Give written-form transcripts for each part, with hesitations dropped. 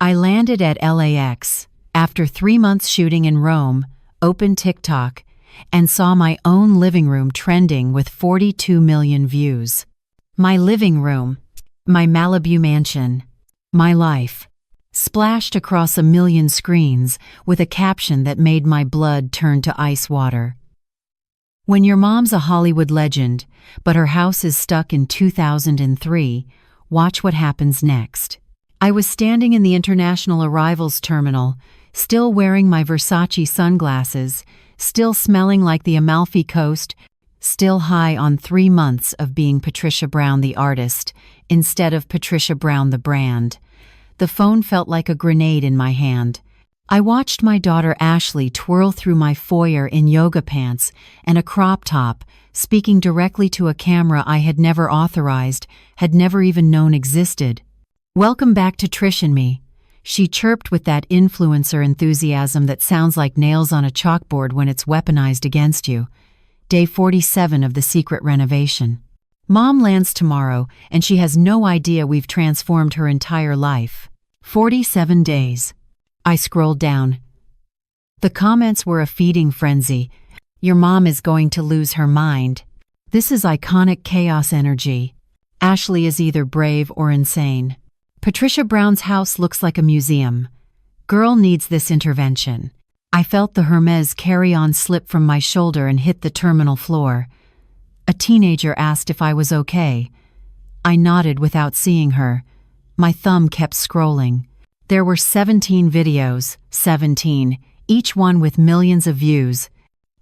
I landed at LAX after 3 months shooting in Rome, opened TikTok, and saw my own living room trending with 42 million views. My living room, my Malibu mansion, my life, splashed across 1 million screens with a caption that made my blood turn to ice water. When your mom's a Hollywood legend, but her house is stuck in 2003, watch what happens next. I was standing in the international arrivals terminal, still wearing my Versace sunglasses, still smelling like the Amalfi Coast, still high on 3 months of being Patricia Brown the artist instead of Patricia Brown the brand. The phone felt like a grenade in my hand. I watched my daughter Ashley twirl through my foyer in yoga pants and a crop top, speaking directly to a camera I had never authorized, had never even known existed. "Welcome back to Trish and me," she chirped with that influencer enthusiasm that sounds like nails on a chalkboard when it's weaponized against you. Day 47 of the secret renovation. Mom lands tomorrow, and she has no idea we've transformed her entire life. 47 days. I scrolled down. The comments were a feeding frenzy. Your mom is going to lose her mind. This is iconic chaos energy. Ashley is either brave or insane. Patricia Brown's house looks like a museum. Girl needs this intervention. I felt the Hermes carry-on slip from my shoulder and hit the terminal floor. A teenager asked if I was okay. I nodded without seeing her. My thumb kept scrolling. There were 17 videos, 17, each one with millions of views,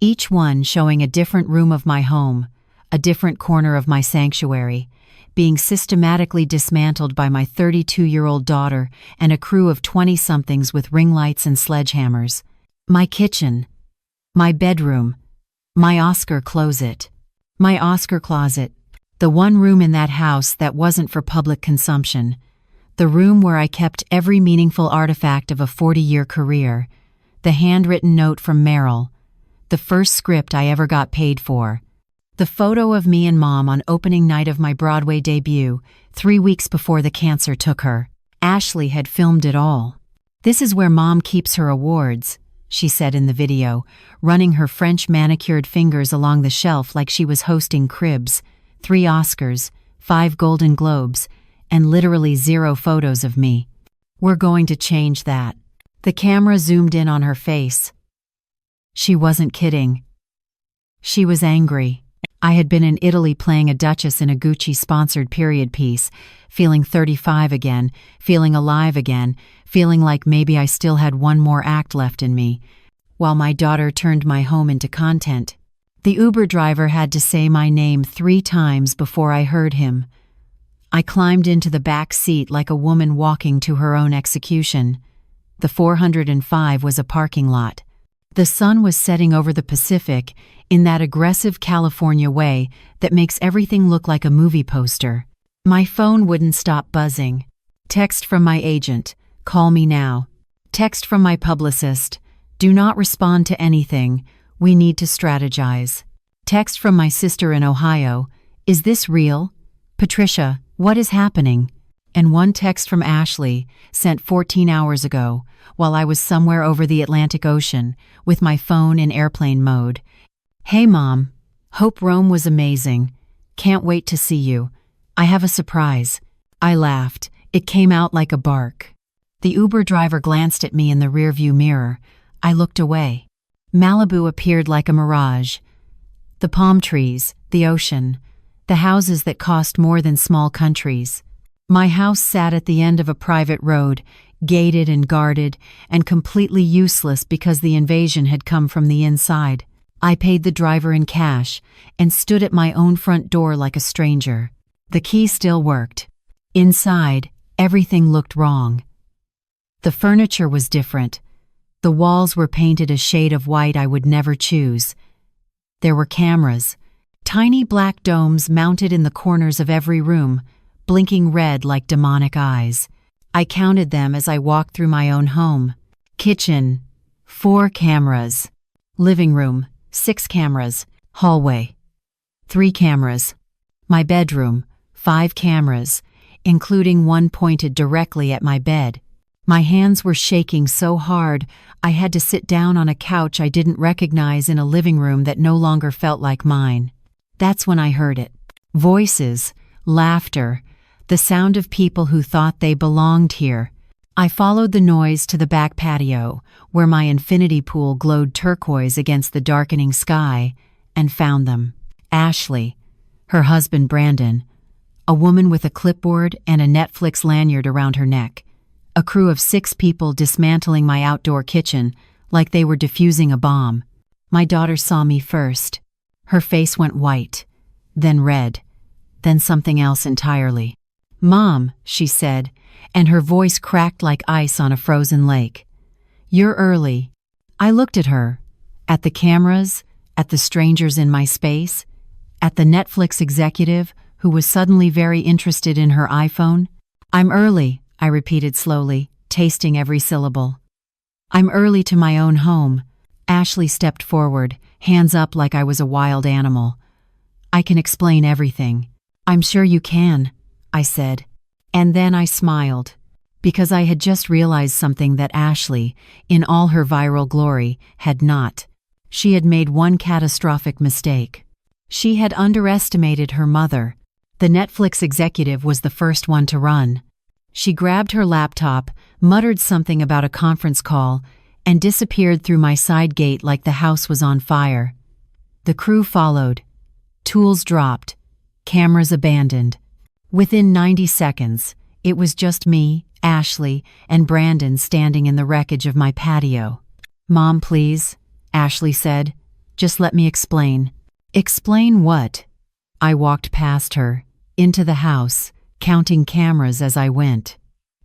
each one showing a different room of my home, a different corner of my sanctuary, being systematically dismantled by my 32-year-old daughter and a crew of 20-somethings with ring lights and sledgehammers. My kitchen, my bedroom, my Oscar closet, my Oscar closet, the one room in that house that wasn't for public consumption, the room where I kept every meaningful artifact of a 40-year career, the handwritten note from Meryl, the first script I ever got paid for, the photo of me and Mom on opening night of my Broadway debut, 3 weeks before the cancer took her. Ashley had filmed it all. "This is where Mom keeps her awards," she said in the video, running her French manicured fingers along the shelf like she was hosting cribs. 3 Oscars, 5 Golden Globes, and literally 0 photos of me. "We're going to change that." The camera zoomed in on her face. She wasn't kidding. She was angry. I had been in Italy playing a duchess in a Gucci-sponsored period piece, feeling 35 again, feeling alive again, feeling like maybe I still had one more act left in me, while my daughter turned my home into content. The Uber driver had to say my name 3 times before I heard him. I climbed into the back seat like a woman walking to her own execution. The 405 was a parking lot. The sun was setting over the Pacific in that aggressive California way that makes everything look like a movie poster. My phone wouldn't stop buzzing. Text from my agent, "Call me now." Text from my publicist, "Do not respond to anything. We need to strategize." Text from my sister in Ohio, "Is this real? Patricia, what is happening?" And one text from Ashley, sent 14 hours ago, while I was somewhere over the Atlantic Ocean, with my phone in airplane mode. "Hey Mom, hope Rome was amazing. Can't wait to see you. I have a surprise." I laughed. It came out like a bark. The Uber driver glanced at me in the rearview mirror. I looked away. Malibu appeared like a mirage. The palm trees, the ocean, the houses that cost more than small countries. My house sat at the end of a private road, gated and guarded, and completely useless because the invasion had come from the inside. I paid the driver in cash and stood at my own front door like a stranger. The key still worked. Inside, everything looked wrong. The furniture was different. The walls were painted a shade of white I would never choose. There were cameras, tiny black domes mounted in the corners of every room, blinking red like demonic eyes. I counted them as I walked through my own home. Kitchen, 4 cameras. Living room, 6 cameras. Hallway, 3 cameras. My bedroom, 5 cameras, including one pointed directly at my bed. My hands were shaking so hard I had to sit down on a couch I didn't recognize in a living room that no longer felt like mine. That's when I heard it. Voices, laughter, the sound of people who thought they belonged here. I followed the noise to the back patio, where my infinity pool glowed turquoise against the darkening sky, and found them. Ashley, her husband Brandon, a woman with a clipboard and a Netflix lanyard around her neck, a crew of 6 people dismantling my outdoor kitchen like they were defusing a bomb. My daughter saw me first. Her face went white, then red, then something else entirely. "Mom," she said, and her voice cracked like ice on a frozen lake. "You're early." I looked at her, at the cameras, at the strangers in my space, at the Netflix executive who was suddenly very interested in her iPhone. "I'm early," I repeated slowly, tasting every syllable. "I'm early to my own home." Ashley stepped forward, hands up like I was a wild animal. "I can explain everything." "I'm sure you can," I said. And then I smiled, because I had just realized something that Ashley, in all her viral glory, had not. She had made one catastrophic mistake. She had underestimated her mother. The Netflix executive was the first one to run. She grabbed her laptop, muttered something about a conference call, and disappeared through my side gate like the house was on fire. The crew followed. Tools dropped. Cameras abandoned. Within 90 seconds, it was just me, Ashley, and Brandon standing in the wreckage of my patio. "Mom, please," Ashley said. "Just let me explain." "Explain what?" I walked past her, into the house, counting cameras as I went.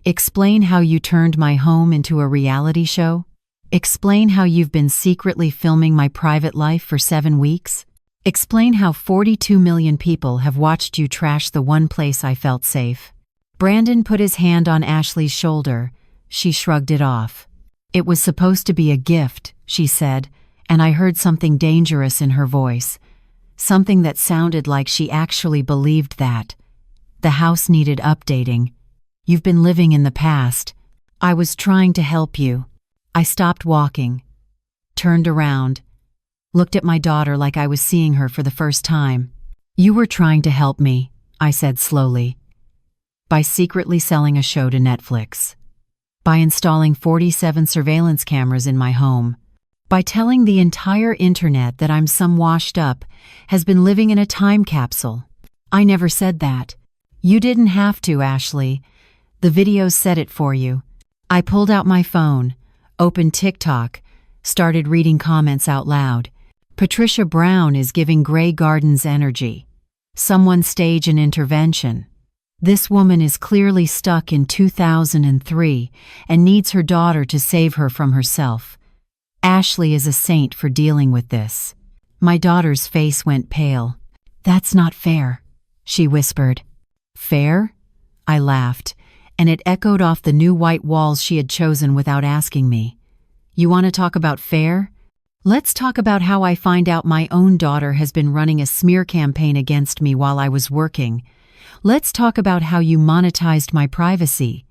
"Explain how you turned my home into a reality show? Explain how you've been secretly filming my private life for 7 weeks? Explain how 42 million people have watched you trash the one place I felt safe." Brandon put his hand on Ashley's shoulder. She shrugged it off. "It was supposed to be a gift," she said, and I heard something dangerous in her voice. Something that sounded like she actually believed that. "The house needed updating. You've been living in the past. I was trying to help you." I stopped walking, turned around, looked at my daughter like I was seeing her for the first time. "You were trying to help me," I said slowly. "By secretly selling a show to Netflix. By installing 47 surveillance cameras in my home. By telling the entire internet that I'm some washed up, has been living in a time capsule. I never said that. You didn't have to, Ashley. The videos said it for you." I pulled out my phone, opened TikTok, started reading comments out loud. "Patricia Brown is giving Grey Gardens energy. Someone stage an intervention. This woman is clearly stuck in 2003 and needs her daughter to save her from herself. Ashley is a saint for dealing with this." My daughter's face went pale. "That's not fair," she whispered. "Fair?" I laughed, and it echoed off the new white walls she had chosen without asking me. "You want to talk about fair? Let's talk about how I find out my own daughter has been running a smear campaign against me while I was working. Let's talk about how you monetized my privacy.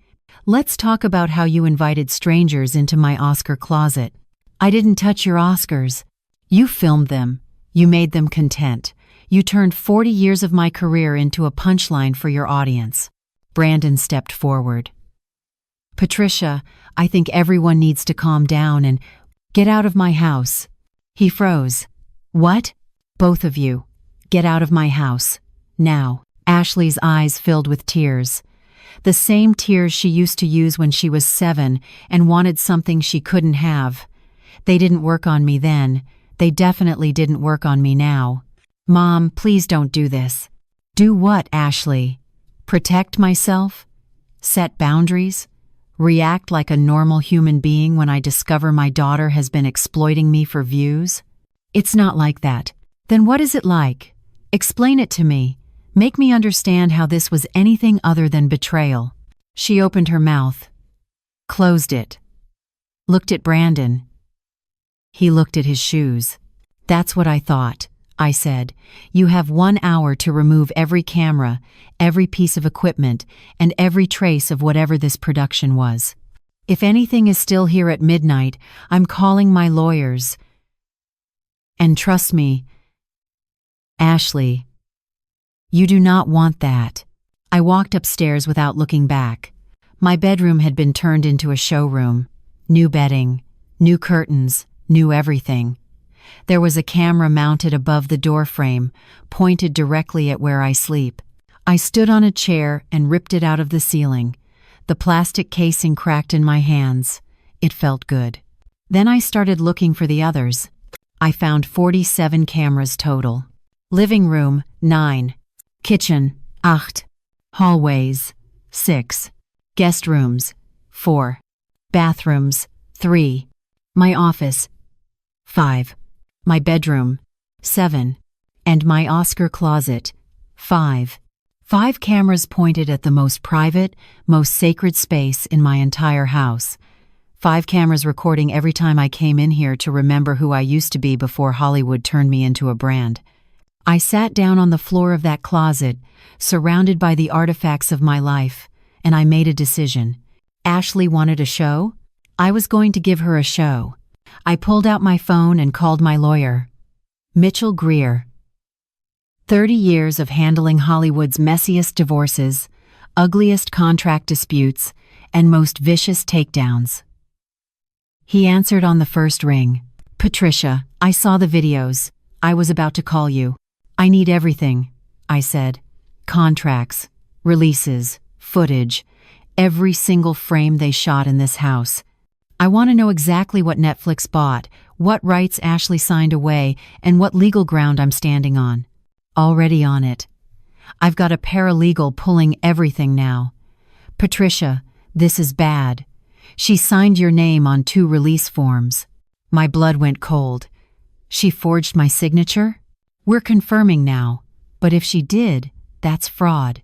Let's talk about how you invited strangers into my Oscar closet. I didn't touch your Oscars. You filmed them. You made them content. You turned 40 years of my career into a punchline for your audience." Brandon stepped forward. "Patricia, I think everyone needs to calm down and get out of my house." He froze. "What?" "Both of you. Get out of my house. Now." Ashley's eyes filled with tears. The same tears she used to use when she was 7 and wanted something she couldn't have. They didn't work on me then. They definitely didn't work on me now. "Mom, please don't do this." "Do what, Ashley? Protect myself? Set boundaries? React like a normal human being when I discover my daughter has been exploiting me for views? It's not like that." "Then what is it like? Explain it to me. Make me understand how this was anything other than betrayal." She opened her mouth, closed it, looked at Brandon. He looked at his shoes. "That's what I thought," I said. "You have 1 hour to remove every camera, every piece of equipment, and every trace of whatever this production was." If anything is still here at midnight, I'm calling my lawyers. And trust me, Ashley, you do not want that. I walked upstairs without looking back. My bedroom had been turned into a showroom. New bedding, new curtains, new everything. There was a camera mounted above the doorframe, pointed directly at where I sleep. I stood on a chair and ripped it out of the ceiling. The plastic casing cracked in my hands. It felt good. Then I started looking for the others. I found 47 cameras total. Living room, 9. Kitchen, 8. Hallways, 6. Guest rooms, 4. Bathrooms, 3. My office, 5. My bedroom, 7. And my Oscar closet, 5. 5 cameras pointed at the most private, most sacred space in my entire house. 5 cameras recording every time I came in here to remember who I used to be before Hollywood turned me into a brand. I sat down on the floor of that closet, surrounded by the artifacts of my life, and I made a decision. Ashley wanted a show? I was going to give her a show. I pulled out my phone and called my lawyer. Mitchell Greer. 30 years of handling Hollywood's messiest divorces, ugliest contract disputes, and most vicious takedowns. He answered on the first ring. Patricia, I saw the videos. I was about to call you. I need everything, I said. Contracts, releases, footage, every single frame they shot in this house. I want to know exactly what Netflix bought, what rights Ashley signed away, and what legal ground I'm standing on. Already on it. I've got a paralegal pulling everything now. Patricia, this is bad. She signed your name on 2 release forms. My blood went cold. She forged my signature? We're confirming now, but if she did, that's fraud.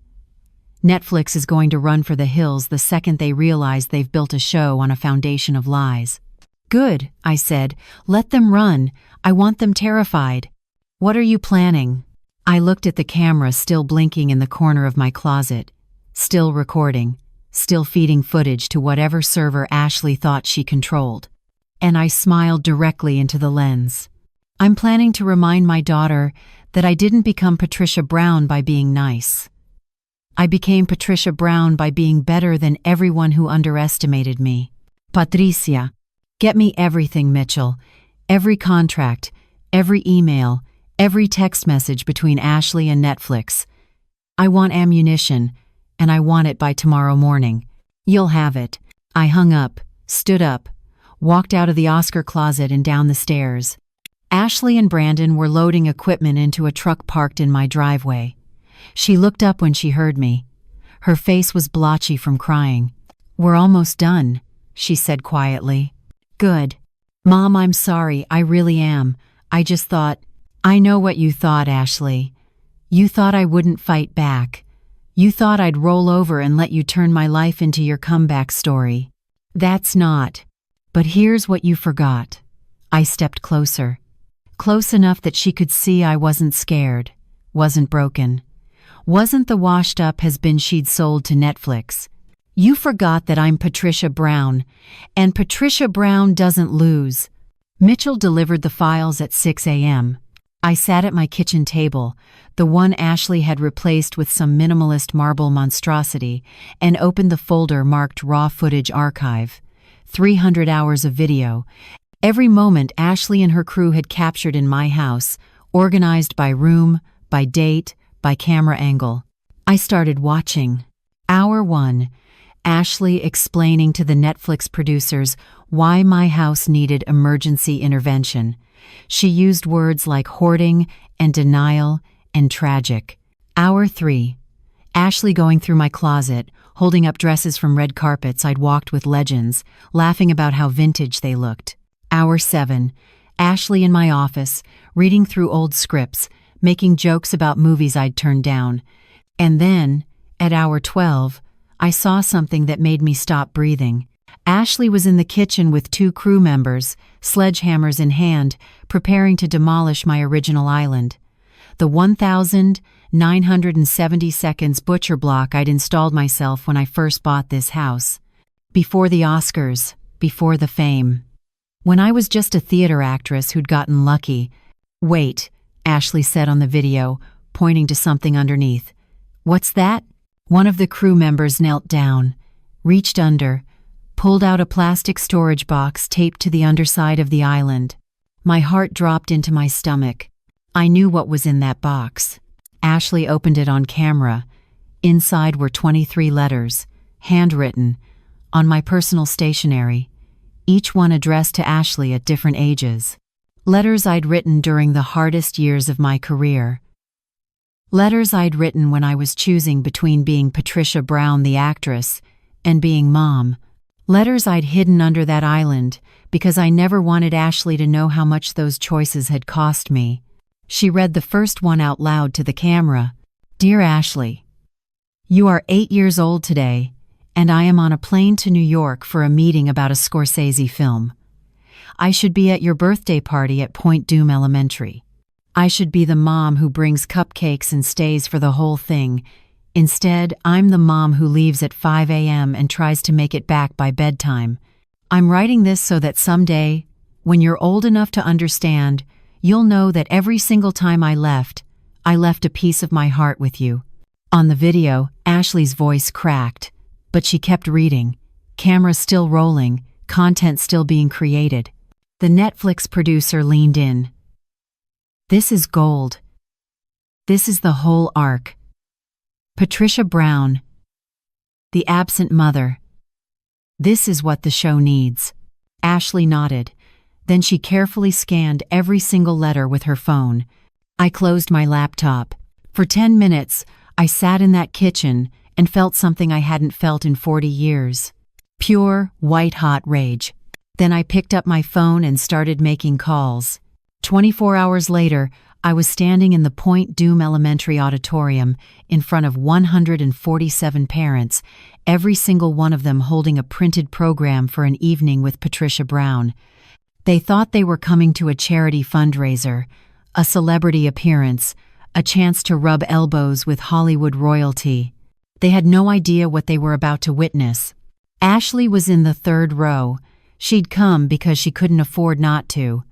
Netflix is going to run for the hills the second they realize they've built a show on a foundation of lies. Good, I said. Let them run. I want them terrified. What are you planning? I looked at the camera still blinking in the corner of my closet, still recording, still feeding footage to whatever server Ashley thought she controlled. And I smiled directly into the lens. I'm planning to remind my daughter that I didn't become Patricia Brown by being nice. I became Patricia Brown by being better than everyone who underestimated me. Patricia, get me everything, Mitchell. Every contract, every email, every text message between Ashley and Netflix. I want ammunition, and I want it by tomorrow morning. You'll have it. I hung up, stood up, walked out of the Oscar closet and down the stairs. Ashley and Brandon were loading equipment into a truck parked in my driveway. She looked up when she heard me. Her face was blotchy from crying. We're almost done, she said quietly. Good. Mom, I'm sorry, I really am. I just thought... I know what you thought, Ashley. You thought I wouldn't fight back. You thought I'd roll over and let you turn my life into your comeback story. That's not. But here's what you forgot. I stepped closer. Close enough that she could see I wasn't scared, wasn't broken. Wasn't the washed-up has-been she'd sold to Netflix. You forgot that I'm Patricia Brown, and Patricia Brown doesn't lose. Mitchell delivered the files at 6 a.m. I sat at my kitchen table, the one Ashley had replaced with some minimalist marble monstrosity, and opened the folder marked Raw Footage Archive. 300 hours of video. Every moment Ashley and her crew had captured in my house, organized by room, by date, by camera angle. I started watching. Hour 1. Ashley explaining to the Netflix producers why my house needed emergency intervention. She used words like hoarding and denial and tragic. Hour 3. Ashley going through my closet, holding up dresses from red carpets I'd walked with legends, laughing about how vintage they looked. Hour 7. Ashley in my office, reading through old scripts, making jokes about movies I'd turned down. And then, at hour 12, I saw something that made me stop breathing. Ashley was in the kitchen with 2 crew members, sledgehammers in hand, preparing to demolish my original island. The 1,970 seconds butcher block I'd installed myself when I first bought this house. Before the Oscars, before the fame. When I was just a theater actress who'd gotten lucky. Wait, Ashley said on the video, pointing to something underneath. What's that? One of the crew members knelt down, reached under, pulled out a plastic storage box taped to the underside of the island. My heart dropped into my stomach. I knew what was in that box. Ashley opened it on camera. Inside were 23 letters, handwritten, on my personal stationery, each one addressed to Ashley at different ages. Letters I'd written during the hardest years of my career. Letters I'd written when I was choosing between being Patricia Brown, the actress, and being mom. Letters I'd hidden under that island because I never wanted Ashley to know how much those choices had cost me. She read the first one out loud to the camera. Dear Ashley, you are 8 years old today, and I am on a plane to New York for a meeting about a Scorsese film. I should be at your birthday party at Point Dume Elementary. I should be the mom who brings cupcakes and stays for the whole thing. Instead, I'm the mom who leaves at 5 a.m. and tries to make it back by bedtime. I'm writing this so that someday, when you're old enough to understand, you'll know that every single time I left a piece of my heart with you. On the video, Ashley's voice cracked, but she kept reading. Camera still rolling, content still being created. The Netflix producer leaned in. This is gold. This is the whole arc. Patricia Brown, the absent mother. This is what the show needs. Ashley nodded. Then she carefully scanned every single letter with her phone. I closed my laptop. For 10 minutes, I sat in that kitchen and felt something I hadn't felt in 40 years. Pure, white-hot rage. Then I picked up my phone and started making calls. 24 hours later, I was standing in the Point Dume Elementary auditorium in front of 147 parents, every single one of them holding a printed program for an evening with Patricia Brown. They thought they were coming to a charity fundraiser, a celebrity appearance, a chance to rub elbows with Hollywood royalty. They had no idea what they were about to witness. Ashley was in the third row. She'd come because she couldn't afford not to.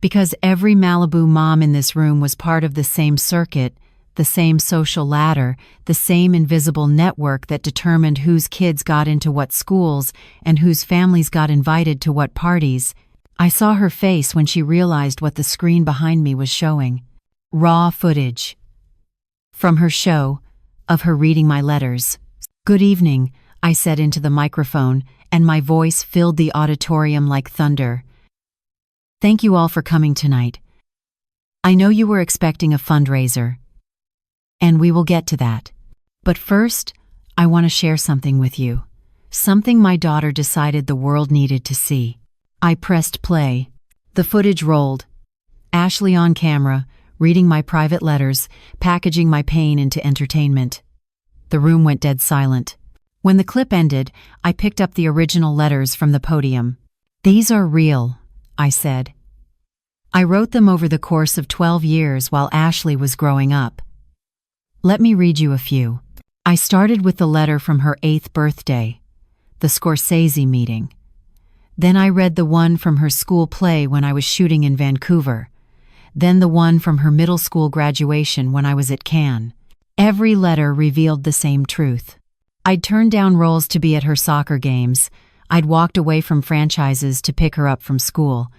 Because every Malibu mom in this room was part of the same circuit, the same social ladder, the same invisible network that determined whose kids got into what schools and whose families got invited to what parties. I saw her face when she realized what the screen behind me was showing. Raw footage. From her show, of her reading my letters. Good evening, I said into the microphone, and my voice filled the auditorium like thunder. Thank you all for coming tonight. I know you were expecting a fundraiser, and we will get to that. But first, I want to share something with you. Something my daughter decided the world needed to see. I pressed play. The footage rolled. Ashley on camera, reading my private letters, packaging my pain into entertainment. The room went dead silent. When the clip ended, I picked up the original letters from the podium. These are real, I said. I wrote them over the course of 12 years while Ashley was growing up. Let me read you a few. I started with the letter from her 8th birthday, the Scorsese meeting. Then I read the one from her school play when I was shooting in Vancouver. Then the one from her middle school graduation when I was at Cannes. Every letter revealed the same truth. I'd turned down roles to be at her soccer games. I'd walked away from franchises to pick her up from school.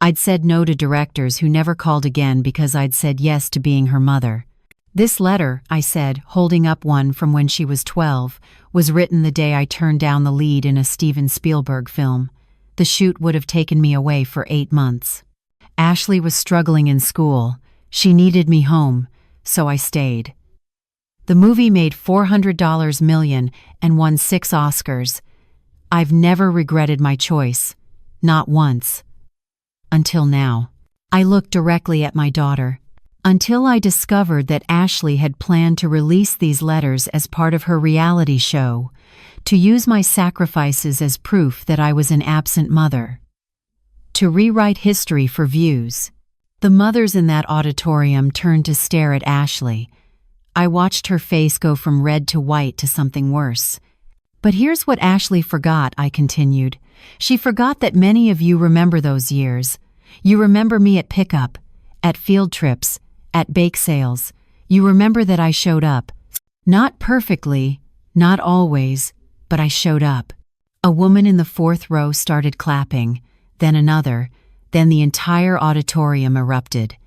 I'd said no to directors who never called again because I'd said yes to being her mother. This letter, I said, holding up one from when she was 12, was written the day I turned down the lead in a Steven Spielberg film. The shoot would have taken me away for 8 months. Ashley was struggling in school. She needed me home, so I stayed. The movie made $400 million and won 6 Oscars. I've never regretted my choice. Not once. Until now. I looked directly at my daughter. Until I discovered that Ashley had planned to release these letters as part of her reality show, to use my sacrifices as proof that I was an absent mother. To rewrite history for views. The mothers in that auditorium turned to stare at Ashley. I watched her face go from red to white to something worse. But here's what Ashley forgot, I continued. She forgot that many of you remember those years. You remember me at pickup, at field trips, at bake sales. You remember that I showed up. Not perfectly, not always, but I showed up. A woman in the fourth row started clapping, then another, then the entire auditorium erupted.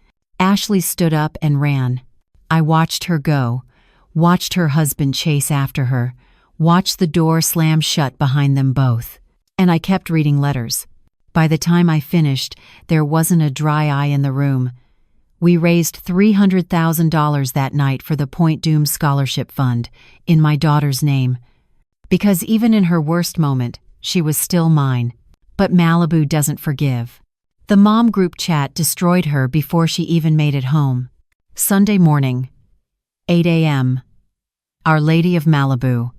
Ashley stood up and ran. I watched her go, watched her husband chase after her, watched the door slam shut behind them both. And I kept reading letters. By the time I finished, there wasn't a dry eye in the room. We raised $300,000 that night for the Point Doom Scholarship Fund, in my daughter's name. Because even in her worst moment, she was still mine. But Malibu doesn't forgive. The mom group chat destroyed her before she even made it home. Sunday morning, 8 a.m. Our Lady of Malibu.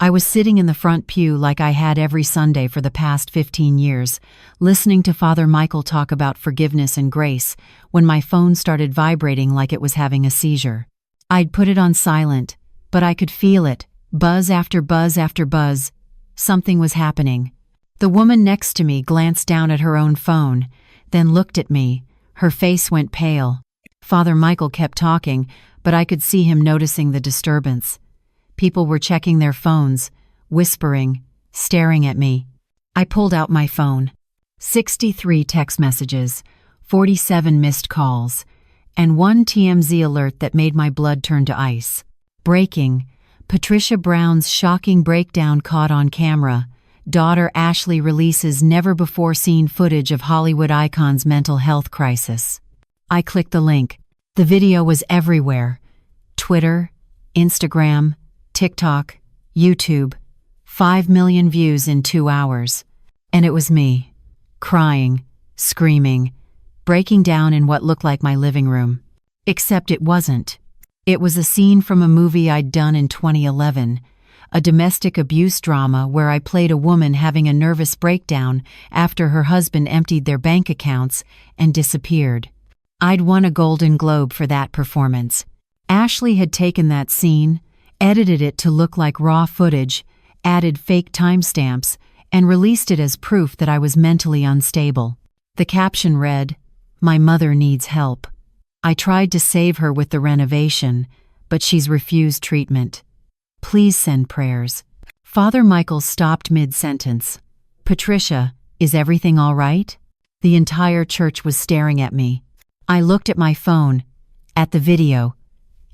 I was sitting in the front pew like I had every Sunday for the past 15 years, listening to Father Michael talk about forgiveness and grace, when my phone started vibrating like it was having a seizure. I'd put it on silent, but I could feel it, buzz after buzz after buzz. Something was happening. The woman next to me glanced down at her own phone, then looked at me. Her face went pale. Father Michael kept talking, but I could see him noticing the disturbance. People were checking their phones, whispering, staring at me. I pulled out my phone. 63 text messages, 47 missed calls, and one TMZ alert that made my blood turn to ice. Breaking: Patricia Brown's shocking breakdown caught on camera. Daughter Ashley releases never-before-seen footage of Hollywood icon's mental health crisis. I clicked the link. The video was everywhere. Twitter, Instagram, TikTok, YouTube. 5 million views in 2 hours. And it was me, crying, screaming, breaking down in what looked like my living room. Except it wasn't. It was a scene from a movie I'd done in 2011, a domestic abuse drama where I played a woman having a nervous breakdown after her husband emptied their bank accounts and disappeared. I'd won a Golden Globe for that performance. Ashley had taken that scene, edited it to look like raw footage, added fake timestamps, and released it as proof that I was mentally unstable. The caption read, "My mother needs help. I tried to save her with the renovation, but she's refused treatment. Please send prayers." Father Michael stopped mid-sentence. "Patricia, is everything all right?" The entire church was staring at me. I looked at my phone, at the video,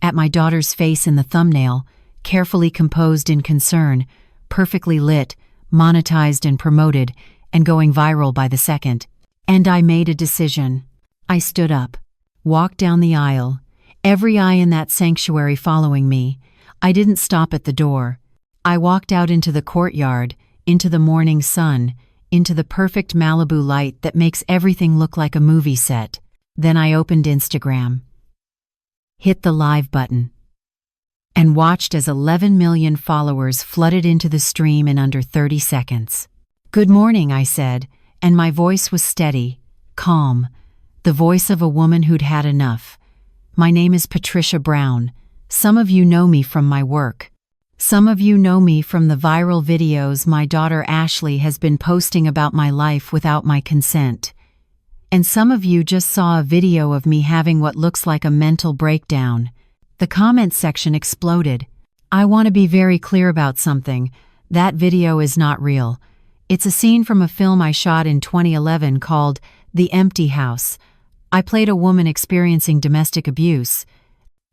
at my daughter's face in the thumbnail, carefully composed in concern, perfectly lit, monetized and promoted, and going viral by the second. And I made a decision. I stood up, walked down the aisle, every eye in that sanctuary following me. I didn't stop at the door. I walked out into the courtyard, into the morning sun, into the perfect Malibu light that makes everything look like a movie set. Then I opened Instagram, hit the live button, and watched as 11 million followers flooded into the stream in under 30 seconds. "Good morning," I said, and my voice was steady, calm, the voice of a woman who'd had enough. "My name is Patricia Brown. Some of you know me from my work. Some of you know me from the viral videos my daughter Ashley has been posting about my life without my consent. And some of you just saw a video of me having what looks like a mental breakdown." The comment section exploded. "I want to be very clear about something. That video is not real. It's a scene from a film I shot in 2011 called The Empty House. I played a woman experiencing domestic abuse.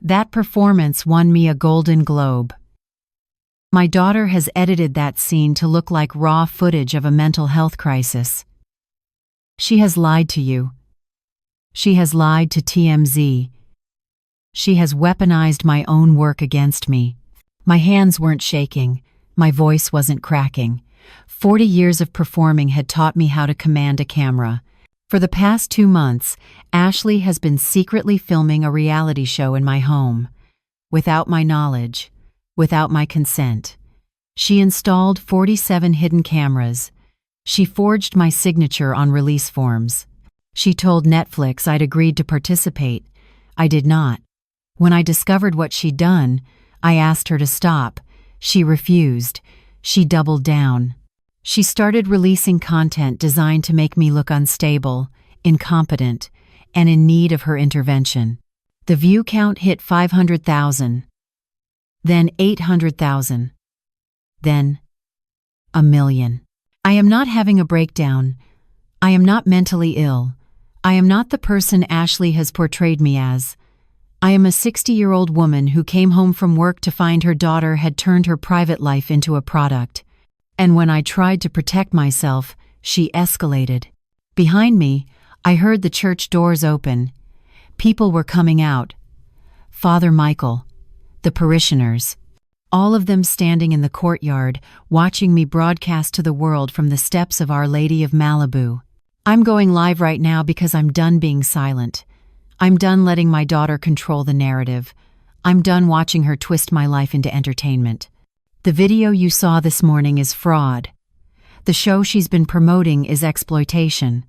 That performance won me a Golden Globe. My daughter has edited that scene to look like raw footage of a mental health crisis. She has lied to you. She has lied to TMZ. She has weaponized my own work against me." My hands weren't shaking. My voice wasn't cracking. 40 years of performing had taught me how to command a camera. For the past 2 months, Ashley has been secretly filming a reality show in my home. Without my knowledge, without my consent. She installed 47 hidden cameras. She forged my signature on release forms. She told Netflix I'd agreed to participate. I did not. When I discovered what she'd done, I asked her to stop. She refused. She doubled down. She started releasing content designed to make me look unstable, incompetent, and in need of her intervention. The view count hit 500,000, then 800,000, then 1,000,000. I am not having a breakdown. I am not mentally ill. I am not the person Ashley has portrayed me as. I am a 60-year-old woman who came home from work to find her daughter had turned her private life into a product. And when I tried to protect myself, she escalated. Behind me, I heard the church doors open. People were coming out. Father Michael, the parishioners, all of them standing in the courtyard, watching me broadcast to the world from the steps of Our Lady of Malibu. I'm going live right now because I'm done being silent. I'm done letting my daughter control the narrative. I'm done watching her twist my life into entertainment. The video you saw this morning is fraud. The show she's been promoting is exploitation.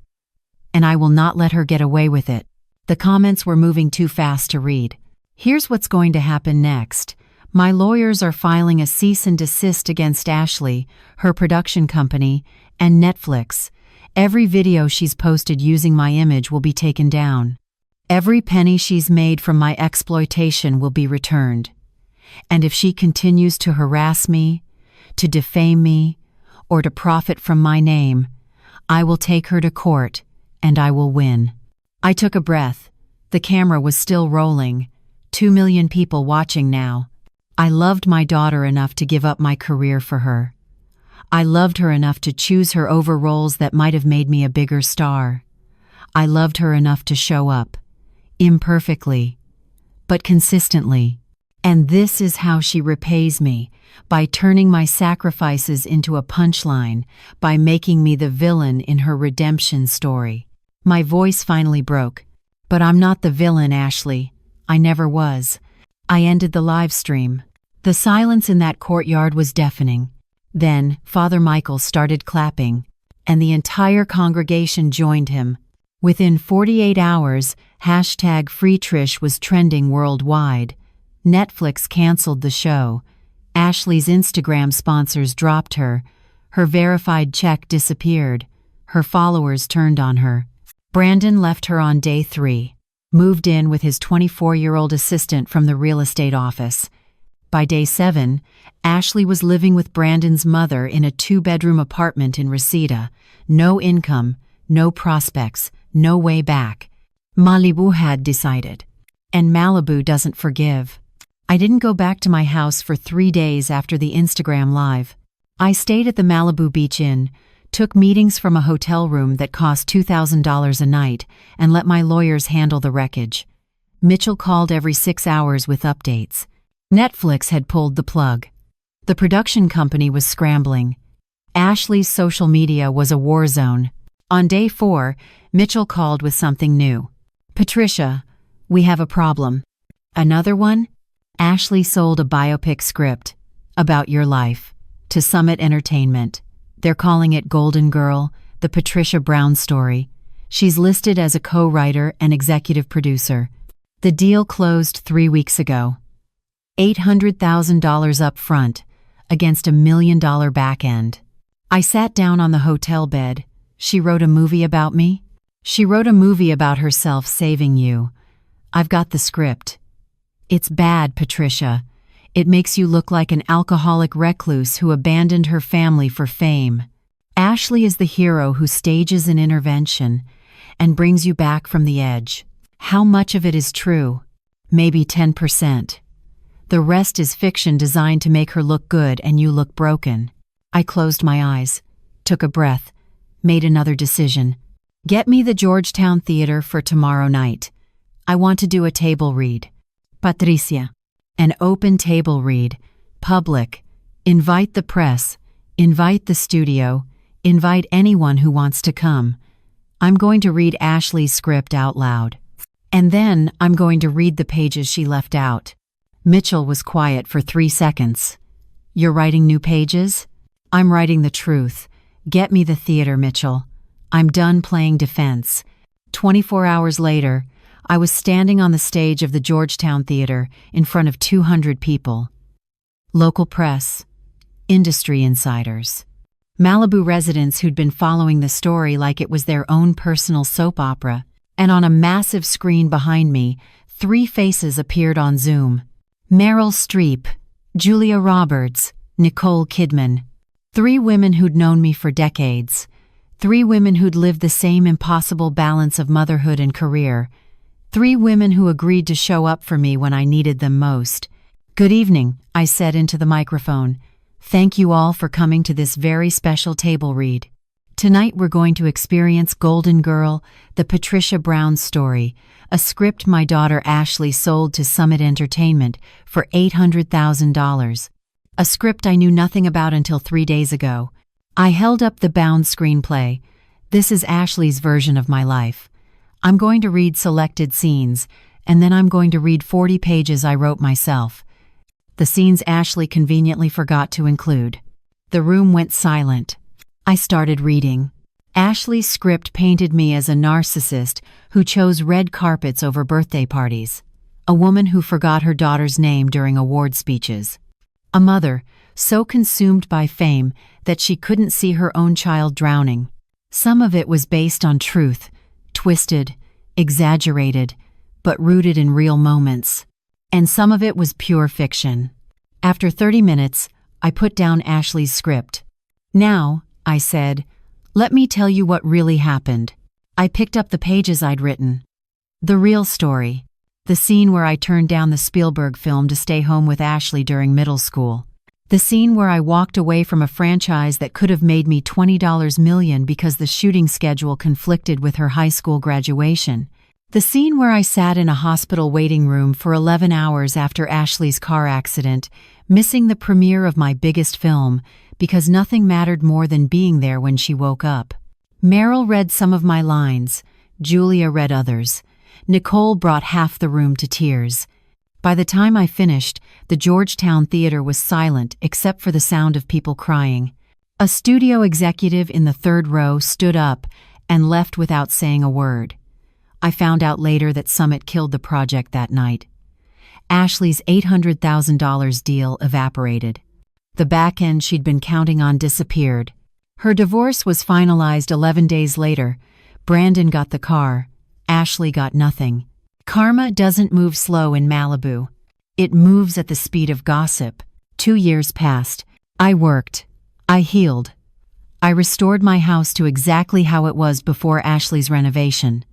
And I will not let her get away with it. The comments were moving too fast to read. Here's what's going to happen next. My lawyers are filing a cease and desist against Ashley, her production company, and Netflix. Every video she's posted using my image will be taken down. Every penny she's made from my exploitation will be returned. And if she continues to harass me, to defame me, or to profit from my name, I will take her to court, and I will win. I took a breath. The camera was still rolling. 2 million people watching now. I loved my daughter enough to give up my career for her. I loved her enough to choose her over roles that might have made me a bigger star. I loved her enough to show up. Imperfectly, but consistently. And this is how she repays me, by turning my sacrifices into a punchline, by making me the villain in her redemption story. My voice finally broke. But I'm not the villain, Ashley. I never was. I ended the live stream. The silence in that courtyard was deafening. Then Father Michael started clapping, and the entire congregation joined him. Within 48 hours, #FreeTrish was trending worldwide. Netflix canceled the show. Ashley's Instagram sponsors dropped her. Her verified check disappeared. Her followers turned on her. Brandon left her on day 3, moved in with his 24-year-old assistant from the real estate office. By day 7, Ashley was living with Brandon's mother in a 2-bedroom apartment in Reseda. No income, no prospects, no way back. Malibu had decided. And Malibu doesn't forgive. I didn't go back to my house for 3 days after the Instagram live. I stayed at the Malibu Beach Inn, took meetings from a hotel room that cost $2,000 a night, and let my lawyers handle the wreckage. Mitchell called every 6 hours with updates. Netflix had pulled the plug. The production company was scrambling. Ashley's social media was a war zone. On day 4, Mitchell called with something new. Patricia, we have a problem. Another one? Ashley sold a biopic script about your life to Summit Entertainment. They're calling it Golden Girl, the Patricia Brown story. She's listed as a co-writer and executive producer. The deal closed 3 weeks ago. $800,000 up front against $1 million back end. I sat down on the hotel bed. She wrote a movie about me? She wrote a movie about herself saving you. I've got the script. It's bad, Patricia. It makes you look like an alcoholic recluse who abandoned her family for fame. Ashley is the hero who stages an intervention and brings you back from the edge. How much of it is true? Maybe 10%. The rest is fiction designed to make her look good and you look broken. I closed my eyes, took a breath, made another decision. Get me the Georgetown Theater for tomorrow night. I want to do a table read. Patricia. An open table read. Public. Invite the press. Invite the studio. Invite anyone who wants to come. I'm going to read Ashley's script out loud. And then I'm going to read the pages she left out. Mitchell was quiet for 3 seconds. You're writing new pages? I'm writing the truth. Get me the theater, Mitchell. I'm done playing defense. 24 hours later, I was standing on the stage of the Georgetown Theater in front of 200 people. Local press, industry insiders. Malibu residents who'd been following the story like it was their own personal soap opera, and on a massive screen behind me, 3 faces appeared on Zoom. Meryl Streep, Julia Roberts, Nicole Kidman. 3 women who'd known me for decades. 3 women who'd lived the same impossible balance of motherhood and career. 3 women who agreed to show up for me when I needed them most. "Good evening," I said into the microphone. "Thank you all for coming to this very special table read. Tonight we're going to experience Golden Girl, the Patricia Brown story, a script my daughter Ashley sold to Summit Entertainment for $800,000. A script I knew nothing about until 3 days ago." I held up the bound screenplay. "This is Ashley's version of my life. I'm going to read selected scenes, and then I'm going to read 40 pages I wrote myself. The scenes Ashley conveniently forgot to include." The room went silent. I started reading. Ashley's script painted me as a narcissist who chose red carpets over birthday parties, a woman who forgot her daughter's name during award speeches, a mother so consumed by fame that she couldn't see her own child drowning. Some of it was based on truth, twisted, exaggerated, but rooted in real moments. And some of it was pure fiction. After 30 minutes, I put down Ashley's script. "Now," I said, "let me tell you what really happened." I picked up the pages I'd written. The real story. The scene where I turned down the Spielberg film to stay home with Ashley during middle school. The scene where I walked away from a franchise that could have made me $20 million because the shooting schedule conflicted with her high school graduation. The scene where I sat in a hospital waiting room for 11 hours after Ashley's car accident, missing the premiere of my biggest film because nothing mattered more than being there when she woke up. Meryl read some of my lines. Julia read others. Nicole brought half the room to tears. By the time I finished, the Georgetown Theater was silent except for the sound of people crying. A studio executive in the 3rd row stood up and left without saying a word. I found out later that Summit killed the project that night. Ashley's $800,000 deal evaporated. The back end she'd been counting on disappeared. Her divorce was finalized 11 days later. Brandon got the car. Ashley got nothing. Karma doesn't move slow in Malibu. It moves at the speed of gossip. 2 years passed. I worked. I healed. I restored my house to exactly how it was before Ashley's renovation.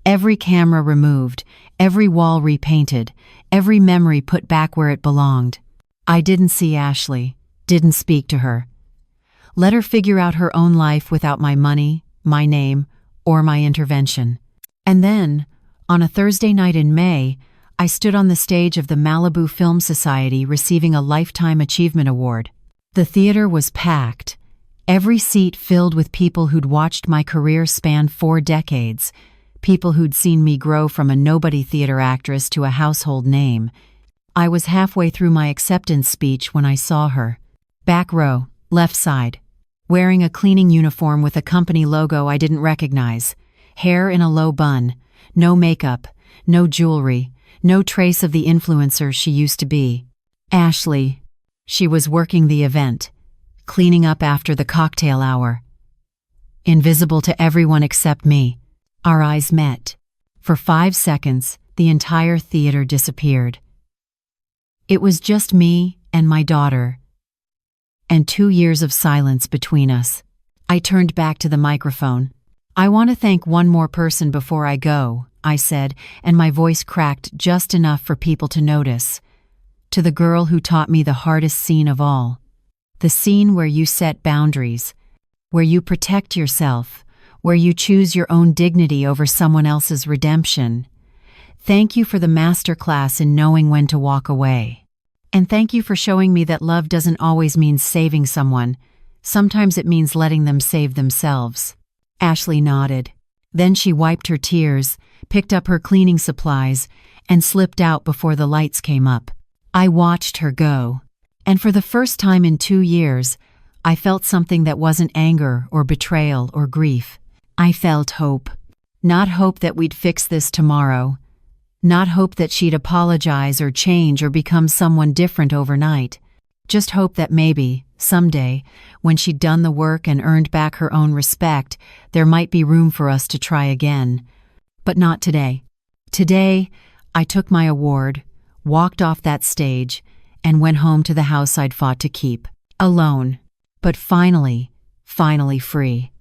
Every camera removed, every wall repainted, every memory put back where it belonged. I didn't see Ashley, didn't speak to her. Let her figure out her own life without my money, my name, or my intervention. And then, on a Thursday night in May, I stood on the stage of the Malibu Film Society receiving a Lifetime Achievement Award. The theater was packed, every seat filled with people who'd watched my career span 4 decades, people who'd seen me grow from a nobody theater actress to a household name. I was halfway through my acceptance speech when I saw her. Back row, left side, wearing a cleaning uniform with a company logo I didn't recognize, hair in a low bun, no makeup, no jewelry, no trace of the influencer she used to be. Ashley. She was working the event, cleaning up after the cocktail hour. Invisible to everyone except me. Our eyes met. For 5 seconds, the entire theater disappeared. It was just me and my daughter, and 2 years of silence between us. I turned back to the microphone. "I want to thank one more person before I go," I said, and my voice cracked just enough for people to notice. "To the girl who taught me the hardest scene of all. The scene where you set boundaries, where you protect yourself, where you choose your own dignity over someone else's redemption. Thank you for the masterclass in knowing when to walk away. And thank you for showing me that love doesn't always mean saving someone. Sometimes it means letting them save themselves." Ashley nodded. Then she wiped her tears, picked up her cleaning supplies, and slipped out before the lights came up. I watched her go. And for the first time in 2 years, I felt something that wasn't anger or betrayal or grief. I felt hope. Not hope that we'd fix this tomorrow. Not hope that she'd apologize or change or become someone different overnight. Just hope that maybe, someday, when she'd done the work and earned back her own respect, there might be room for us to try again. But not today. Today, I took my award, walked off that stage, and went home to the house I'd fought to keep. Alone. But finally free.